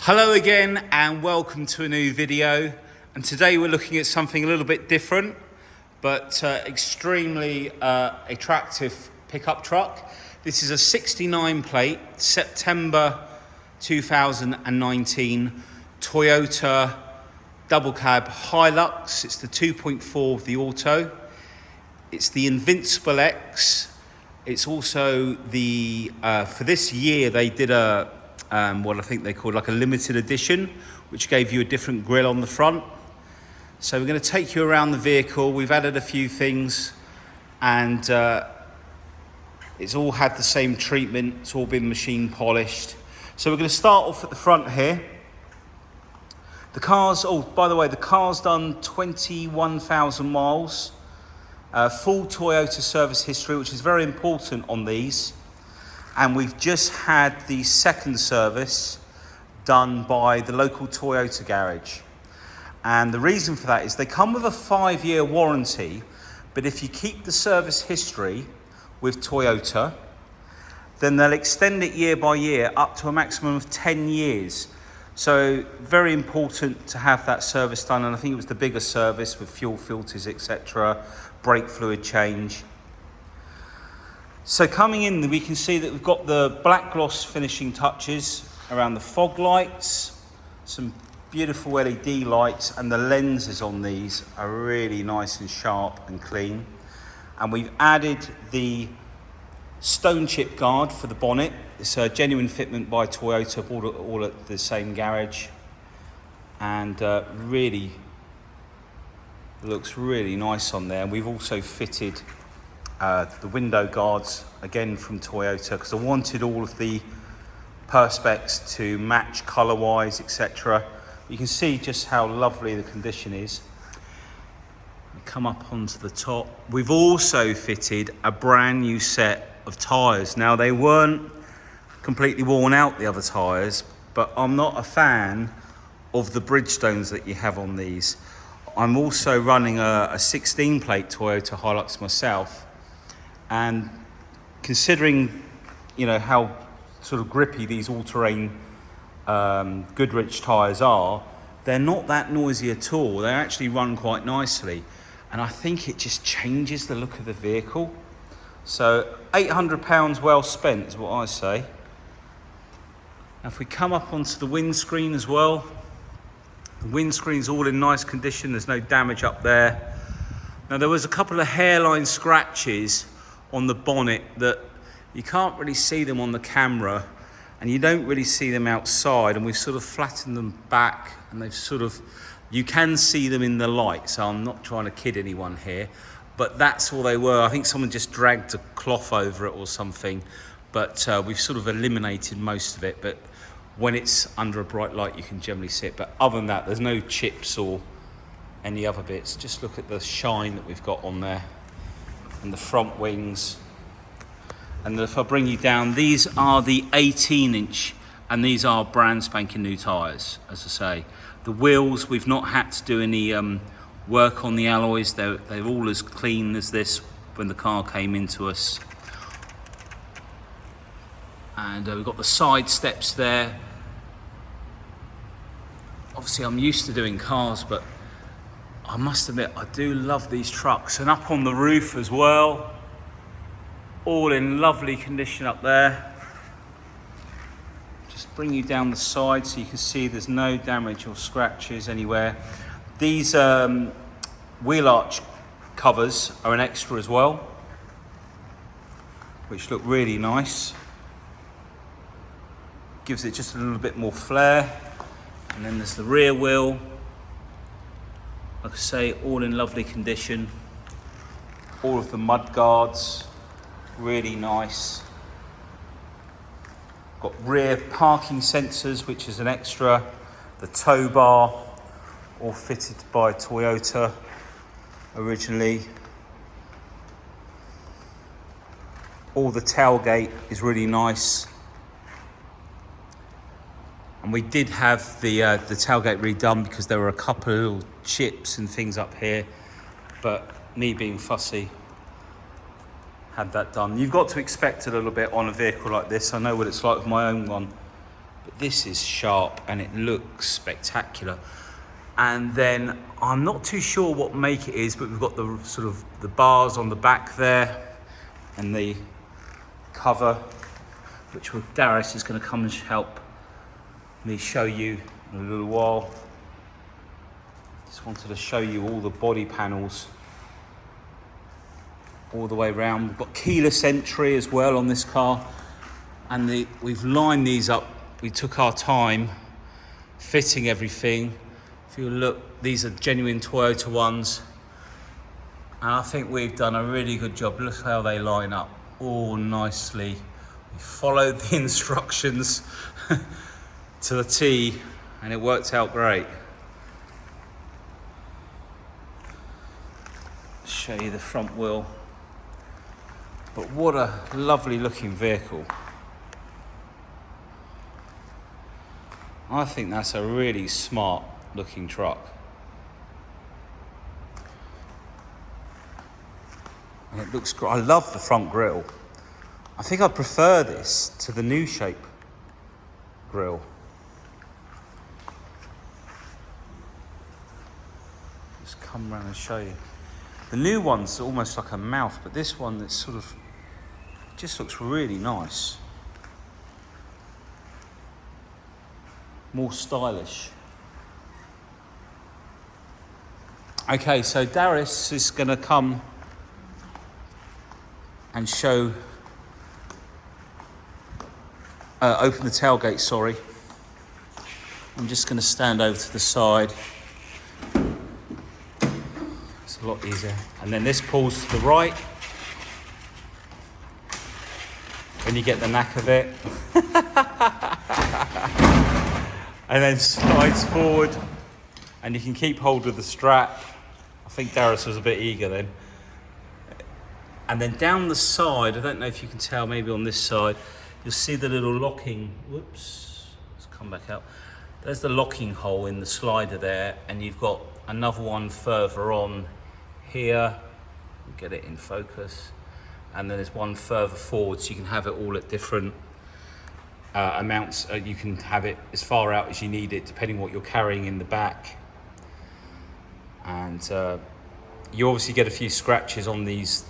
Hello again and welcome to a new video, and today we're looking at something a little bit different but extremely attractive pickup truck. This is a 69 plate September 2019 Toyota double cab Hilux. It's the 2.4 of the auto. It's the Invincible X. It's also the for this year they did a what I think they called like a limited edition, which gave you a different grille on the front. So we're going to take you around the vehicle. We've added a few things, and it's all had the same treatment. It's all been machine polished. So we're going to start off at the front here. The car's, oh, by the way, the car's done 21,000 miles. Full Toyota service history, which is very important on these. And we've just had the second service done by the local Toyota garage. And the reason for that is they come with a 5-year warranty, but if you keep the service history with Toyota, then they'll extend it year by year up to a maximum of 10 years. So very important to have that service done, and I think it was the bigger service with fuel filters, etc., brake fluid change. So coming in, we can see that we've got the black gloss finishing touches around the fog lights, some beautiful LED lights, and the lenses on these are really nice and sharp and clean. And we've added the stone chip guard for the bonnet. It's a genuine fitment by Toyota, all at the same garage, and really looks really nice on there. And we've also fitted the window guards again from Toyota, because I wanted all of the perspex to match color wise, etc. You can see just how lovely the condition is. Come up onto the top. We've also fitted a brand new set of tyres. Now, they weren't completely worn out, the other tyres, but I'm not a fan of the Bridgestones that you have on these. I'm also running a 16 plate Toyota Hilux myself, and considering, you know, how sort of grippy these all-terrain Goodrich tyres are, they're not that noisy at all. They actually run quite nicely, and I think it just changes the look of the vehicle. So £800 well spent is what I say. Now if we come up onto the windscreen as well, the windscreen's all in nice condition. There's no damage up there. Now there was a couple of hairline scratches on the bonnet that you can't really see them on the camera, and you don't really see them outside, and we've sort of flattened them back, and they've sort of, you can see them in the light, so I'm not trying to kid anyone here, but that's all they were. I think someone just dragged a cloth over it or something, but we've sort of eliminated most of it. But when it's under a bright light, you can generally see it. But other than that, there's no chips or any other bits. Just look at the shine that we've got on there, and the front wings. And if I bring you down, these are the 18-inch, and these are brand spanking new tyres, as I say. The wheels, we've not had to do any work on the alloys. They're all as clean as this when the car came into us. And we've got the side steps there. Obviously I'm used to doing cars, but I must admit I do love these trucks. And up on the roof as well, all in lovely condition up there. Just bring you down the side so you can see there's no damage or scratches anywhere. These wheel arch covers are an extra as well, which look really nice. Gives it just a little bit more flair. And then there's the rear wheel. Like I say, all in lovely condition. All of the mud guards, really nice. Got rear parking sensors, which is an extra. The tow bar, all fitted by Toyota originally. All the tailgate is really nice. And we did have the tailgate redone because there were a couple of little chips and things up here, but me being fussy, had that done. You've got to expect a little bit on a vehicle like this. I know what it's like with my own one. but this is sharp and it looks spectacular. And then I'm not too sure what make it is, but we've got the sort of the bars on the back there and the cover, which Darius is going to come and help me show you in a little while. Just wanted to show you all the body panels all the way around. We've got keyless entry as well on this car, and we've lined these up. We took our time fitting everything. If you look, these are genuine Toyota ones, and I think we've done a really good job. Look how they line up all nicely. We followed the instructions to the T, and it worked out great. Show you the front wheel. But what a lovely looking vehicle. I think that's a really smart looking truck. And it looks great. I love the front grille. I think I prefer this to the new shape grille. Just come around and show you. The new one's almost like a mouth, but this one that's sort of just looks really nice. More stylish. Okay, so Darius is going to come and show, open the tailgate, sorry. I'm just going to stand over to the side. It's a lot easier. And then this pulls to the right. When you get the knack of it. And then slides forward. And you can keep hold of the strap. I think Darius was a bit eager then. And then down the side, I don't know if you can tell, maybe on this side, you'll see the little locking, whoops, let's come back out. There's the locking hole in the slider there, and you've got another one further on here. Get it in focus. And then there's one further forward, so you can have it all at different amounts. You can have it as far out as you need it, depending what you're carrying in the back. And you obviously get a few scratches on these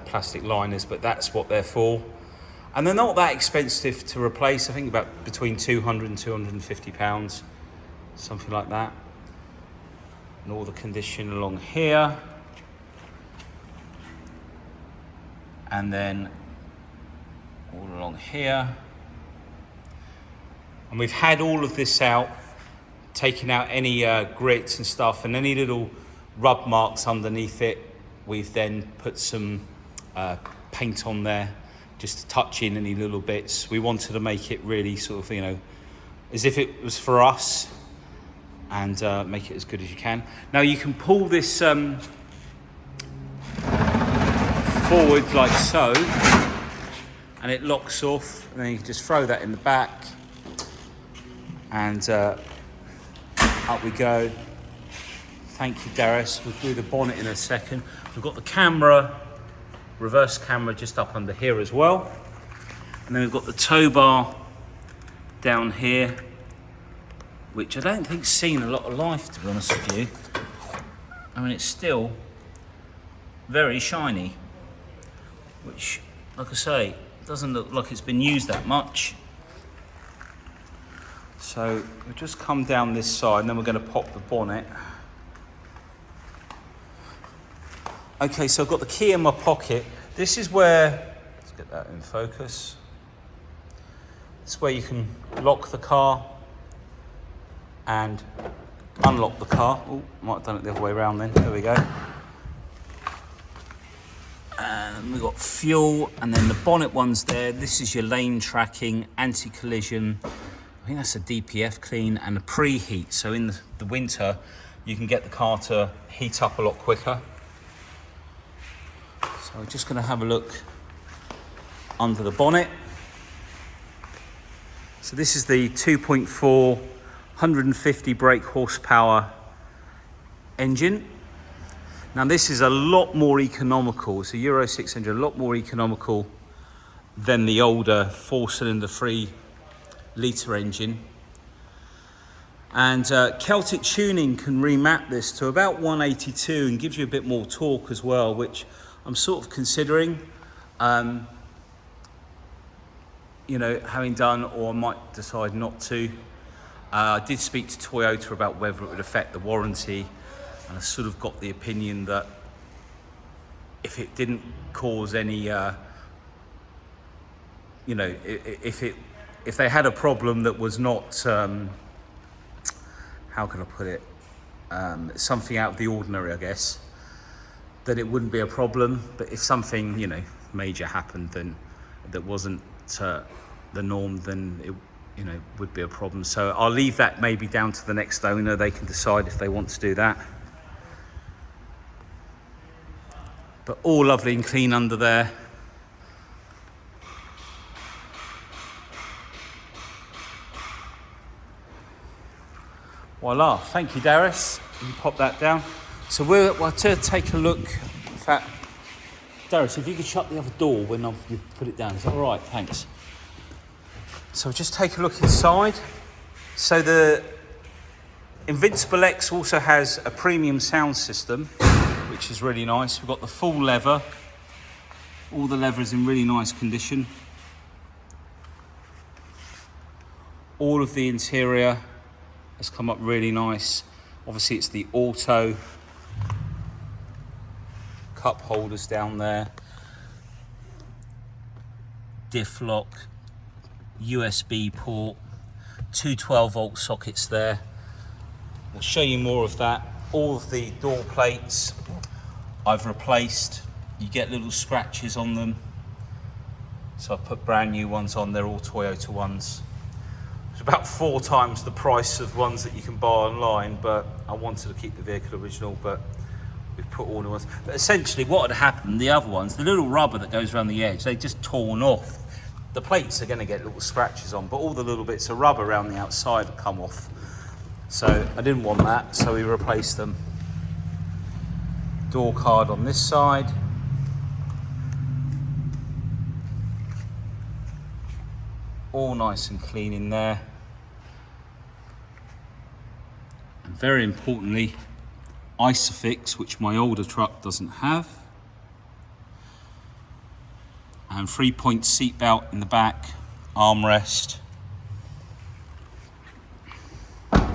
plastic liners, but that's what they're for. And they're not that expensive to replace. I think about between 200 and 250 pounds, something like that. And all the condition along here. And then all along here. And we've had all of this out, taking out any grits and stuff, and any little rub marks underneath it. We've then put some paint on there, just to touch in any little bits. We wanted to make it really sort of, you know, as if it was for us, and make it as good as you can. Now you can pull this forward like so, and it locks off, and then you can just throw that in the back, and up we go. Thank you, Darius. We'll do the bonnet in a second. We've got the camera, reverse camera, just up under here as well. And then we've got the tow bar down here, which I don't think's seen a lot of life, to be honest with you. I mean, it's still very shiny, which, like I say, doesn't look like it's been used that much. So we'll just come down this side, and then we're going to pop the bonnet. Okay, so I've got the key in my pocket. This is where, let's get that in focus. This is where you can lock the car and unlock the car. Oh, might have done it the other way around then. There we go. And we've got fuel, and then the bonnet one's there. This is your lane tracking, anti-collision. I think that's a DPF clean and a preheat. So in the winter, you can get the car to heat up a lot quicker. So we're just going to have a look under the bonnet. So this is the 2.4 150 brake horsepower engine. Now this is a lot more economical. It's a Euro 600, a lot more economical than the older 4-cylinder 3 litre engine. And Celtic Tuning can remap this to about 182 and gives you a bit more torque as well, which I'm sort of considering, you know, having done, or I might decide not to. I did speak to Toyota about whether it would affect the warranty, and I sort of got the opinion that if it didn't cause any, you know, if they had a problem that was not, how can I put it, something out of the ordinary, I guess, then it wouldn't be a problem. But if something, you know, major happened, then that wasn't the norm, then it, you know, would be a problem. So I'll leave that maybe down to the next owner. They can decide if they want to do that. But all lovely and clean under there. Voila, thank you, Darius. You can pop that down. So we'll to take a look. In fact, Darius, if you could shut the other door when you put it down. Is that all right? Thanks. So just take a look inside. So the Invincible X also has a premium sound system, which is really nice. We've got the full leather. All the leather is in really nice condition. All of the interior has come up really nice. Obviously it's the auto cup holders down there, diff lock, USB port, two 12-volt sockets there. We'll show you more of that. All of the door plates I've replaced. You get little scratches on them, so I've put brand new ones on. They're all Toyota ones. It's about 4 times the price of ones that you can buy online, but I wanted to keep the vehicle original, but we've put all the ones. But essentially what had happened, the other ones, the little rubber that goes around the edge, they just torn off. The plates are going to get little scratches on, but all the little bits of rubber around the outside have come off. So I didn't want that, so we replaced them. Door card on this side. All nice and clean in there. And very importantly, Isofix, which my older truck doesn't have. And 3-point seat belt in the back, armrest. Let's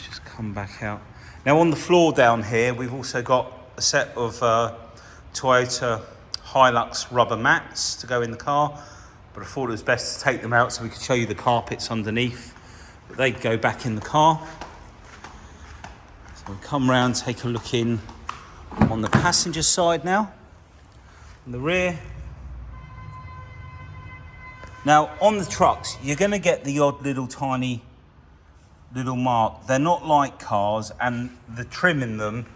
just come back out. Now on the floor down here, we've also got a set of Toyota Hilux rubber mats to go in the car, but I thought it was best to take them out so we could show you the carpets underneath, but they'd go back in the car. So we'll come round, take a look in on the passenger side now, in the rear. Now on the trucks, you're going to get the odd little tiny little mark. They're not like cars, and the trim in them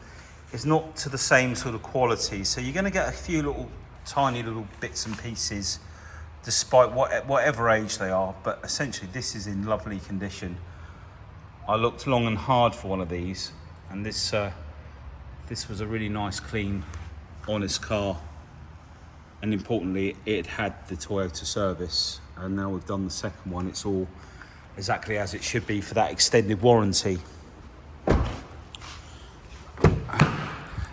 is not to the same sort of quality. So you're going to get a few little tiny little bits and pieces, despite whatever age they are. But essentially, this is in lovely condition. I looked long and hard for one of these, and this was a really nice, clean, honest car. And importantly, it had the Toyota service. And now we've done the second one. It's all exactly as it should be for that extended warranty.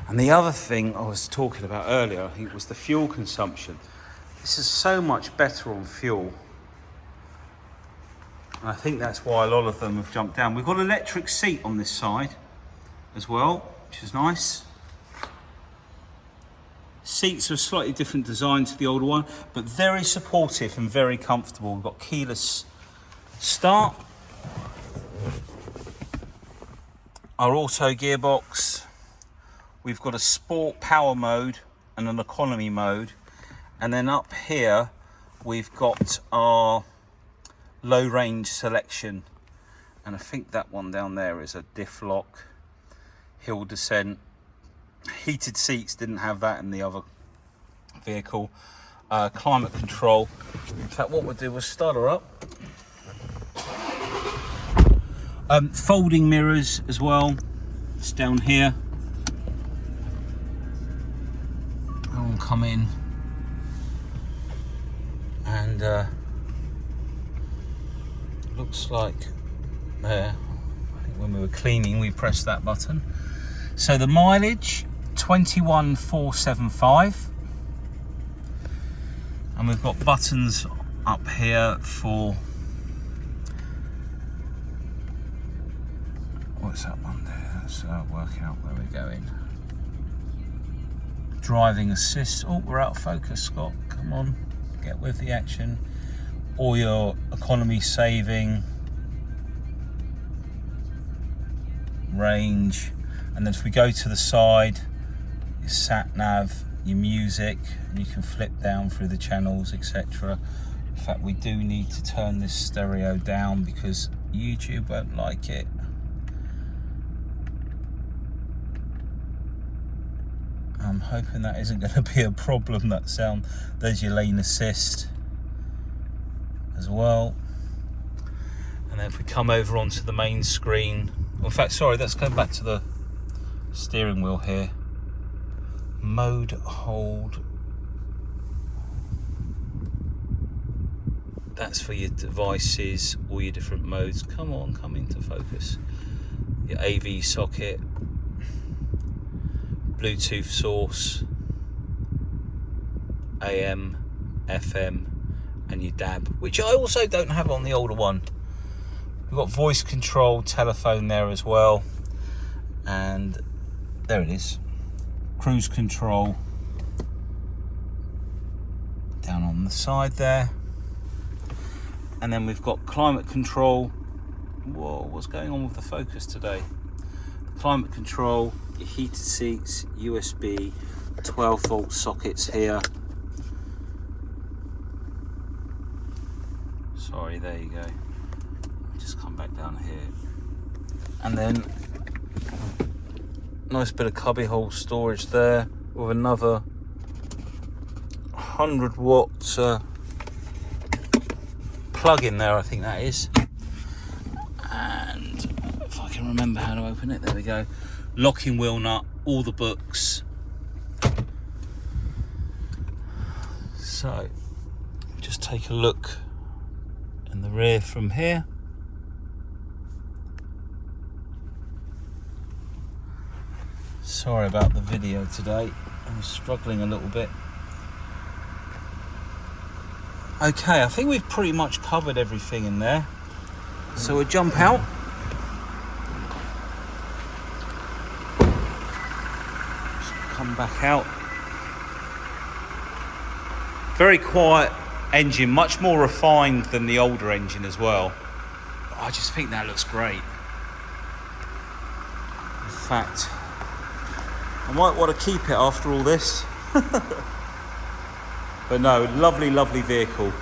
And the other thing I was talking about earlier, I think, was the fuel consumption. This is so much better on fuel. And I think that's why a lot of them have jumped down. We've got an electric seat on this side as well, which is nice. Seats are a slightly different design to the older one, but very supportive and very comfortable. We've got keyless start. Our auto gearbox. We've got a sport power mode and an economy mode. And then up here, we've got our low range selection. And I think that one down there is a diff lock, hill descent. Heated seats, didn't have that in the other vehicle. Climate control. In fact, what we'll do is start her up. Folding mirrors as well. It's down here. I'll come in and and looks like there, I think when we were cleaning we pressed that button. So the mileage 21,475, and we've got buttons up here for, what's that one there? Let's work out where we're going. Driving assist. Oh, we're out of focus, Scott. Come on, get with the action. Or your economy saving, range, and then if we go to the side, your sat nav, your music, and you can flip down through the channels, etc. In fact, we do need to turn this stereo down because YouTube won't like it. I'm hoping that isn't going to be a problem, that sound. There's your lane assist as well. And then if we come over onto the main screen, in fact, sorry, let's go back to the steering wheel here. Mode hold. That's for your devices, all your different modes. Come on, come into focus. Your AV socket, Bluetooth source, AM, FM, and your DAB, which I also don't have on the older one. We've got voice control, telephone there as well, and there it is. Cruise control down on the side there, and then we've got climate control. Whoa, what's going on with the focus today? Climate control, your heated seats, USB 12-volt sockets here. Sorry, there you go. Just come back down here, and then nice bit of cubbyhole storage there with another 100-watt plug in there, I think that is. And if I can remember how to open it, there we go. Locking wheel nut, all the books. So just take a look in the rear from here. Sorry about the video today, I'm struggling a little bit. Okay, I think we've pretty much covered everything in there. So we'll jump out. Just come back out. Very quiet engine, much more refined than the older engine as well. I just think that looks great. In fact, I might want to keep it after all this. But no, lovely, lovely vehicle.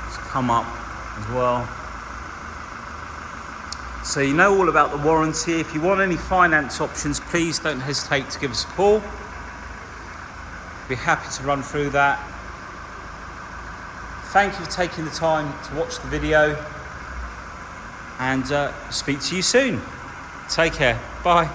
Let's come up as well. So you know all about the warranty. If you want any finance options, please don't hesitate to give us a call. Be happy to run through that. Thank you for taking the time to watch the video, and speak to you soon. Take care. Bye.